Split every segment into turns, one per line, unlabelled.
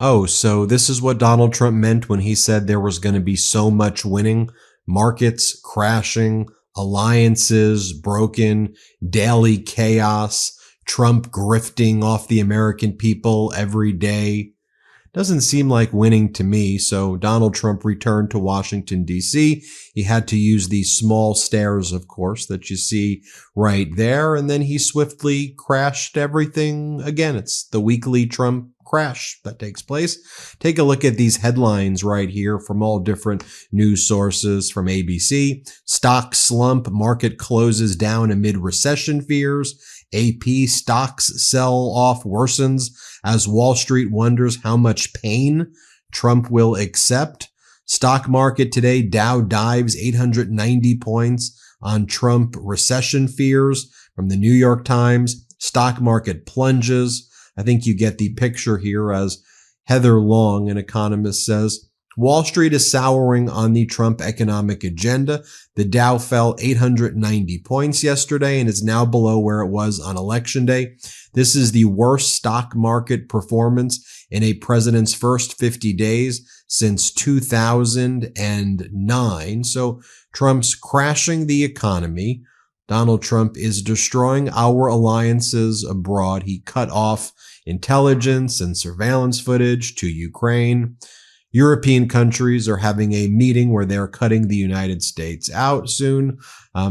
Oh, so this is what Donald Trump meant when he said there was going to be so much winning, markets crashing, alliances broken, daily chaos, Trump grifting off the American people every day. Doesn't seem like winning to me. So Donald Trump returned to Washington, D.C. He had to use these small stairs, of course, that you see right there. And then he swiftly crashed everything again. It's the weekly Trump crash that takes place. Take a look at these headlines right here from all different news sources from ABC. Stock slump, market closes down amid recession fears. AP stocks sell off worsens as Wall Street wonders how much pain Trump will accept. Stock market today, Dow dives 890 points on Trump recession fears from the New York Times. Stock market plunges. I think you get the picture here as Heather Long, an economist, says, Wall Street is souring on the Trump economic agenda. The Dow fell 890 points yesterday and is now below where it was on Election Day. This is the worst stock market performance in a president's first 50 days since 2009. So Trump's crashing the economy. Donald Trump is destroying our alliances abroad. He cut off intelligence and surveillance footage to Ukraine. European countries are having a meeting where they're cutting the United States out soon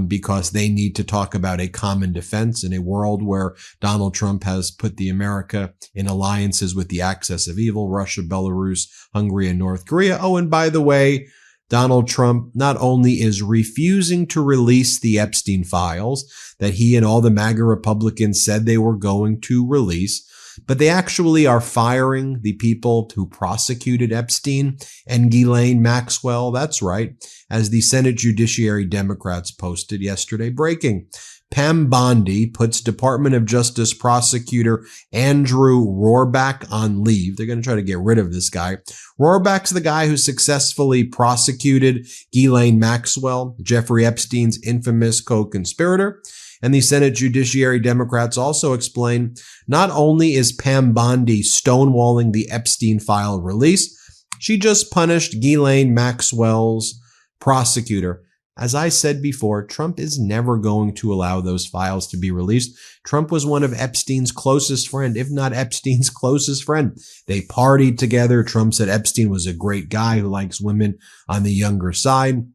because they need to talk about a common defense in a world where Donald Trump has put the America in alliances with the axis of evil, Russia, Belarus, Hungary, and North Korea. Oh, and by the way, Donald Trump not only is refusing to release the Epstein files that he and all the MAGA Republicans said they were going to release, but they actually are firing the people who prosecuted Epstein and Ghislaine Maxwell. That's right. As the Senate Judiciary Democrats posted yesterday, breaking. Pam Bondi puts Department of Justice prosecutor Andrew Rohrabach on leave. They're going to try to get rid of this guy. Rohrabach's the guy who successfully prosecuted Ghislaine Maxwell, Jeffrey Epstein's infamous co-conspirator. And the Senate Judiciary Democrats also explain not only is Pam Bondi stonewalling the Epstein file release, she just punished Ghislaine Maxwell's prosecutor. As I said before, Trump is never going to allow those files to be released. Trump was one of Epstein's closest friend, if not Epstein's closest friend. They partied together. Trump said Epstein was a great guy who likes women on the younger side.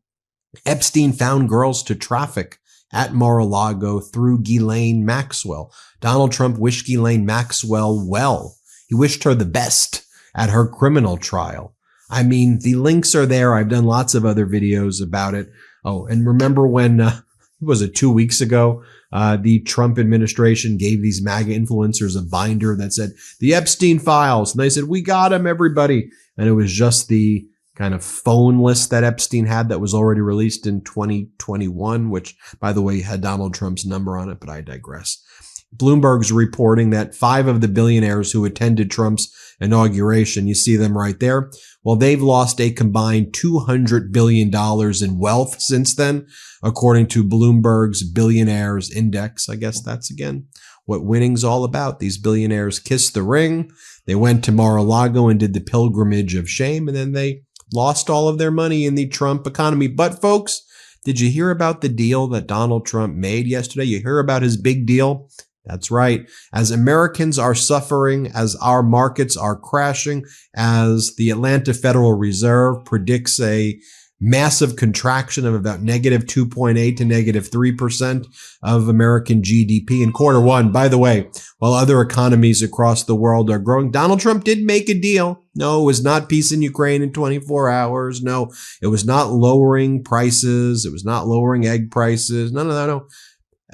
Epstein found girls to traffic at Mar-a-Lago through Ghislaine Maxwell. Donald Trump wished Ghislaine Maxwell well. He wished her the best at her criminal trial. I mean, the links are there. I've done lots of other videos about it. Oh, and remember when, was it 2 weeks ago, the Trump administration gave these MAGA influencers a binder that said, the Epstein files. And they said, we got him, everybody. And it was just the kind of phone list that Epstein had that was already released in 2021, which, by the way, had Donald Trump's number on it, but I digress. Bloomberg's reporting that 5 of the billionaires who attended Trump's inauguration, you see them right there, well, they've lost a combined $200 billion in wealth since then, according to Bloomberg's Billionaires Index. I guess that's, again, what winning's all about. These billionaires kissed the ring. They went to Mar-a-Lago and did the pilgrimage of shame, and then they lost all of their money in the Trump economy. But folks, did you hear about the deal that Donald Trump made yesterday? You hear about his big deal? That's right. As Americans are suffering, as our markets are crashing, as the Atlanta Federal Reserve predicts a massive contraction of about negative 2.8 to negative 3% of American GDP in quarter one. By the way, while other economies across the world are growing, Donald Trump did make a deal. No, it was not peace in Ukraine in 24 hours. No, it was not lowering prices. It was not lowering egg prices. No.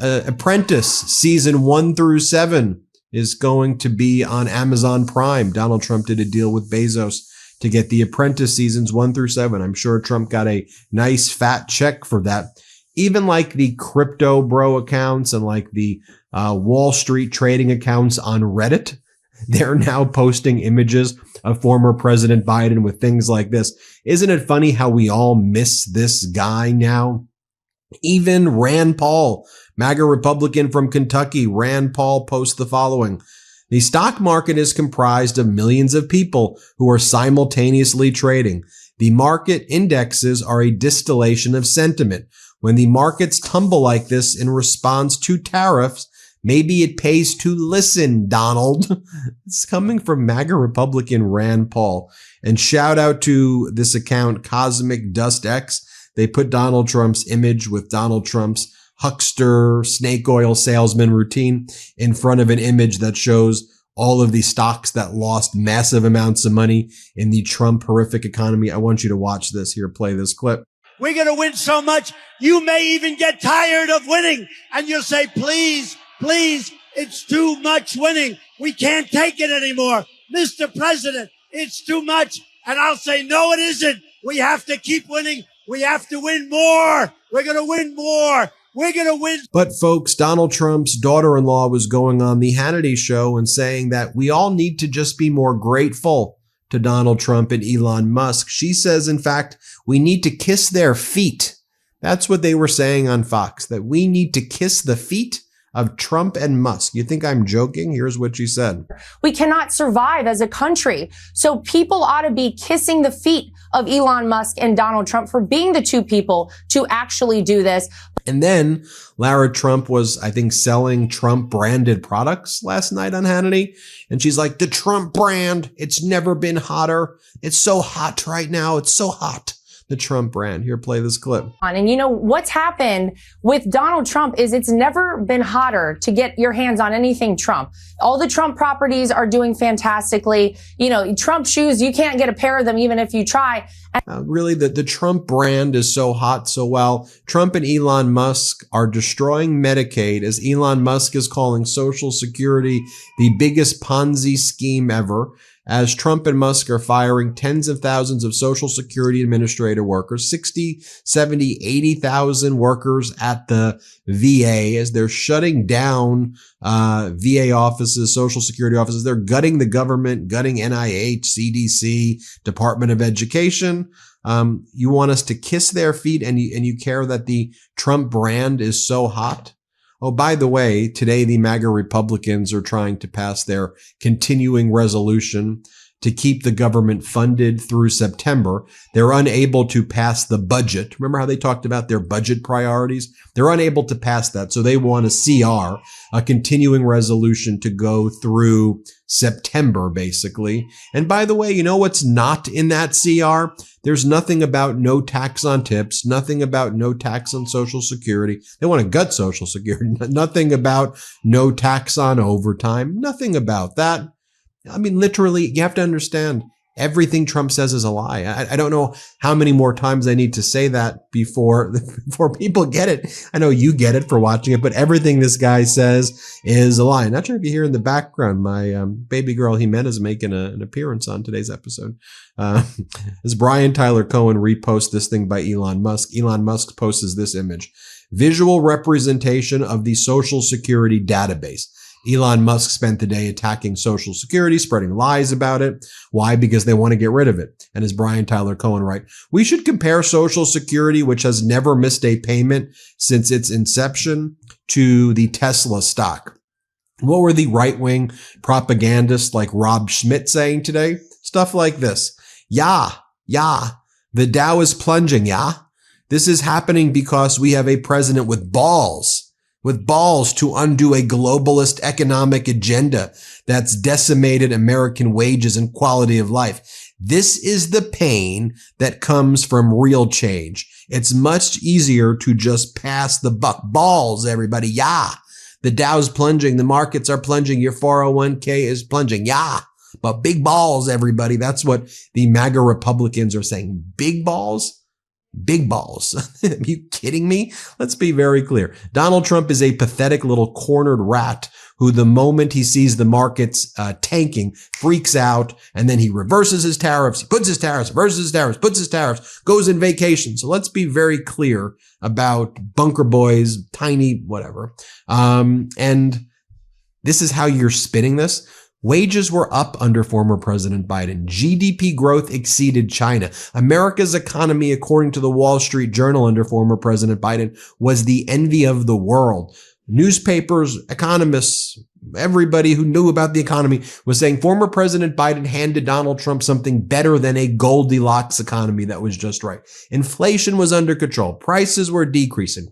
Apprentice season 1 through 7 is going to be on Amazon Prime. Donald Trump did a deal with Bezos to get the Apprentice seasons 1 through 7. I'm sure Trump got a nice fat check for that. Even like the crypto bro accounts and like the Wall Street trading accounts on Reddit, they're now posting images of former President Biden with things like this. Isn't it funny how we all miss this guy now? Even Rand Paul, MAGA Republican from Kentucky, Rand Paul posts the following. The stock market is comprised of millions of people who are simultaneously trading. The market indexes are a distillation of sentiment. When the markets tumble like this in response to tariffs, maybe it pays to listen, Donald. It's coming from MAGA Republican Rand Paul. And shout out to this account, Cosmic Dust X. They put Donald Trump's image with Donald Trump's huckster snake oil salesman routine in front of an image that shows all of the stocks that lost massive amounts of money in the Trump horrific economy. I want you to watch this here. Play this clip.
We're going to win so much, you may even get tired of winning. And you'll say, please, please, it's too much winning. We can't take it anymore. Mr. President, it's too much. And I'll say, no, it isn't. We have to keep winning. We have to win more. We're going to win more. We're going to win.
But folks, Donald Trump's daughter-in-law was going on the Hannity show and saying that we all need to just be more grateful to Donald Trump and Elon Musk. She says, in fact, we need to kiss their feet. That's what they were saying on Fox, that we need to kiss the feet of Trump and Musk. You think I'm joking? Here's what she said.
We cannot survive as a country. So people ought to be kissing the feet of Elon Musk and Donald Trump for being the two people to actually do this.
And then Lara Trump was, I think, selling Trump branded products last night on Hannity. And she's like, the Trump brand, it's never been hotter. It's so hot right now. It's so hot. The Trump brand. Here, play this clip.
And you know, what's happened with Donald Trump is it's never been hotter to get your hands on anything Trump. All the Trump properties are doing fantastically. You know, Trump shoes, you can't get a pair of them even if you try.
Really, the Trump brand is so hot. So while Trump and Elon Musk are destroying Medicaid, as Elon Musk is calling Social Security the biggest Ponzi scheme ever, as Trump and Musk are firing tens of thousands of Social Security administrator workers, 60, 70, 80,000 workers at the VA, as they're shutting down VA offices, Social Security offices. They're gutting the government, gutting NIH, CDC, Department of Education. You want us to kiss their feet, and you care that the Trump brand is so hot? Oh, by the way, today the MAGA Republicans are trying to pass their continuing resolution to keep the government funded through September. They're unable to pass the budget. Remember how they talked about their budget priorities? They're unable to pass that. So they want a CR, a continuing resolution, to go through September, basically. And by the way, you know what's not in that CR? There's nothing about no tax on tips, nothing about no tax on Social Security. They want to gut Social Security. Nothing about no tax on overtime. Nothing about that. I mean, literally, you have to understand, everything Trump says is a lie. I don't know how many more times I need to say that before people get it. I know you get it for watching it, but everything this guy says is a lie. Not sure if you hear in the background, my baby girl Jimenez is making an appearance on today's episode. As Brian Tyler Cohen reposts this thing by Elon Musk, Elon Musk posts this image. Visual representation of the Social Security database. Elon Musk spent the day attacking Social Security, spreading lies about it. Why? Because they want to get rid of it. And as Brian Tyler Cohen writes, we should compare Social Security, which has never missed a payment since its inception, to the Tesla stock. What were the right-wing propagandists like Rob Schmidt saying today? Stuff like this. Yeah, the Dow is plunging, yeah. This is happening because we have a president with balls to undo a globalist economic agenda that's decimated American wages and quality of life. This is the pain that comes from real change. It's much easier to just pass the buck. Balls, everybody. Yeah. The Dow's plunging. The markets are plunging. Your 401k is plunging. Yeah. But big balls, everybody. That's what the MAGA Republicans are saying. Big balls? Big balls. Are you kidding me? Let's be very clear. Donald Trump is a pathetic little cornered rat who, the moment he sees the markets tanking, freaks out, and then he reverses his tariffs, he puts his tariffs, reverses his tariffs, puts his tariffs, goes in vacation. So let's be very clear about Bunker Boys, tiny whatever. And this is how you're spinning this. Wages were up under former President Biden. GDP growth exceeded China. America's economy, according to the Wall Street Journal under former President Biden, was the envy of the world. Newspapers, economists, everybody who knew about the economy was saying former President Biden handed Donald Trump something better than a Goldilocks economy that was just right. Inflation was under control. Prices were decreasing.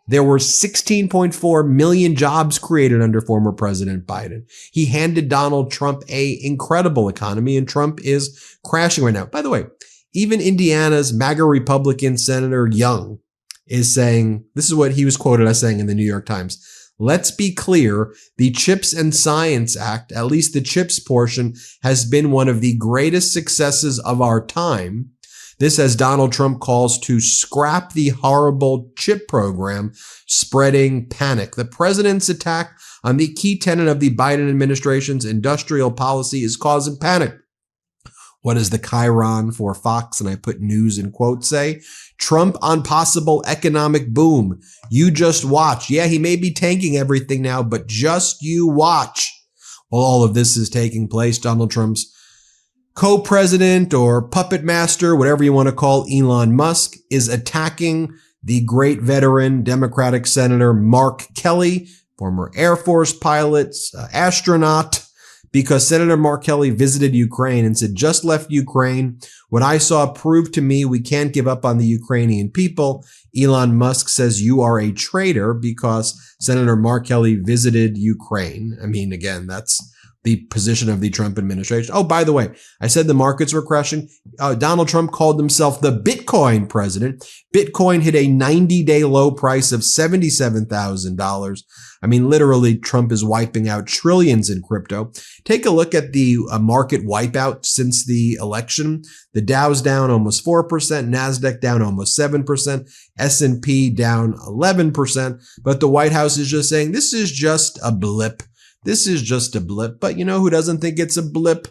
There were 16.4 million jobs created under former President Biden. He handed Donald Trump an incredible economy, and Trump is crashing right now. By the way, even Indiana's MAGA Republican Senator Young is saying, this is what he was quoted as saying in the New York Times. Let's be clear, the CHIPS and Science Act, at least the CHIPS portion, has been one of the greatest successes of our time. This as Donald Trump calls to scrap the horrible chip program, spreading panic. The president's attack on the key tenet of the Biden administration's industrial policy is causing panic. What does the Chiron for Fox, and I put news in quotes, say? Trump on possible economic boom. You just watch. Yeah, he may be tanking everything now, but just you watch. While all of this is taking place, Donald Trump's co-president or puppet master, whatever you want to call Elon Musk, is attacking the great veteran Democratic Senator Mark Kelly, former Air Force pilot, astronaut, because Senator Mark Kelly visited Ukraine and said, just left Ukraine. What I saw proved to me we can't give up on the Ukrainian people. Elon Musk says you are a traitor because Senator Mark Kelly visited Ukraine. I mean, again, that's the position of the Trump administration. Oh, by the way, I said the markets were crashing. Donald Trump called himself the Bitcoin president. Bitcoin hit a 90-day low price of $77,000. I mean, literally, Trump is wiping out trillions in crypto. Take a look at the market wipeout since the election. The Dow's down almost 4%, NASDAQ down almost 7%, S&P down 11%. But the White House is just saying, this is just a blip. This is just a blip. But you know who doesn't think it's a blip?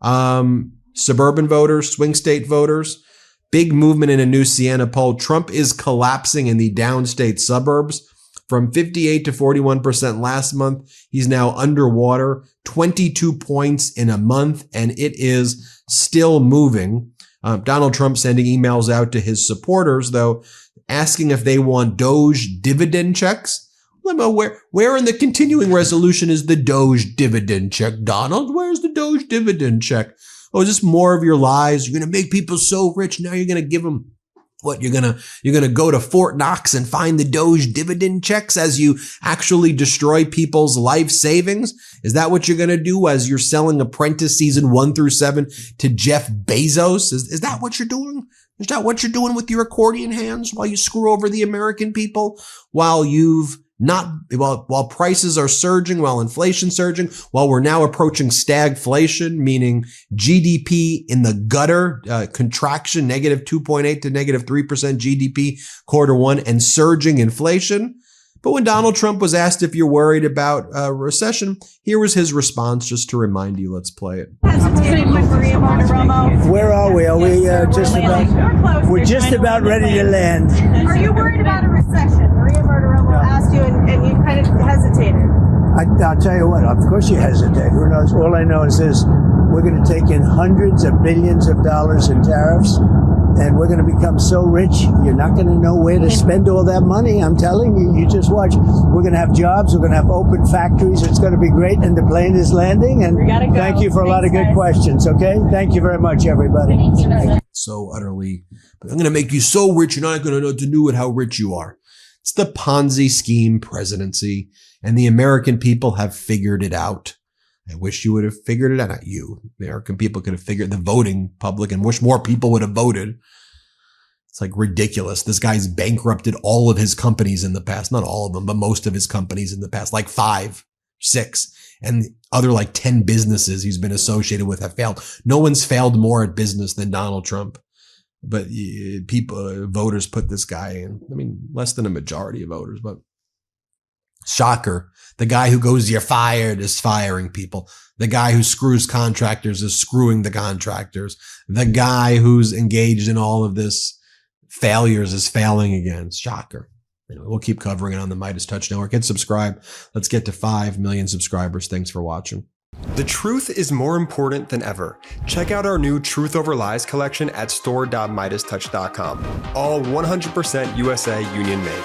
Suburban voters, swing state voters. Big movement in a new Siena poll. Trump is collapsing in the downstate suburbs. From 58 to 41% last month. He's now underwater, 22 points in a month, and it is still moving. Donald Trump sending emails out to his supporters, though, asking if they want Doge dividend checks. Where in the continuing resolution is the Doge dividend check, Donald? Where's the Doge dividend check? Oh, is this more of your lies? You're going to make people so rich. Now you're going to give them what? You're going to go to Fort Knox and find the Doge dividend checks as you actually destroy people's life savings? Is that what you're going to do as you're selling Apprentice season 1 through 7 to Jeff Bezos? Is that what you're doing? Is that what you're doing with your accordion hands while you screw over the American people? While prices are surging, while inflation's surging, while we're now approaching stagflation, meaning GDP in the gutter, contraction, negative 2.8 to negative 3% GDP quarter one, and surging inflation. But when Donald Trump was asked if you're worried about a recession, here was his response, just to remind you. Let's play it.
Where are we? Are we we're just about ready to land.
Are you worried about a recession? Maria Bartiromo asked you and you kind of hesitated.
I'll tell you what, of course you hesitate. Who knows? All I know is this. We're going to take in hundreds of billions of dollars in tariffs, and we're going to become so rich, you're not going to know where to spend all that money. I'm telling you, you just watch. We're going to have jobs. We're going to have open factories. It's going to be great, and the plane is landing. And thank you for a lot of good questions, okay? Thank you very much, everybody.
So utterly, I'm going to make you so rich, you're not going to know what to do with how rich you are. It's the Ponzi scheme presidency, and the American people have figured it out. I wish you would have figured it out. Not you. American people could have figured the voting public and wish more people would have voted. It's like ridiculous. This guy's bankrupted all of his companies in the past. Not all of them, but most of his companies in the past, like 5, 6, and other like 10 businesses he's been associated with have failed. No one's failed more at business than Donald Trump. But voters put this guy in. I mean, less than a majority of voters, but shocker. The guy who goes, you're fired, is firing people. The guy who screws contractors is screwing the contractors. The guy who's engaged in all of this failures is failing again. Shocker. Anyway, we'll keep covering it on the MeidasTouch Network. Hit subscribe. Let's get to 5 million subscribers. Thanks for watching.
The truth is more important than ever. Check out our new Truth Over Lies collection at store.meidastouch.com. All 100% USA union made.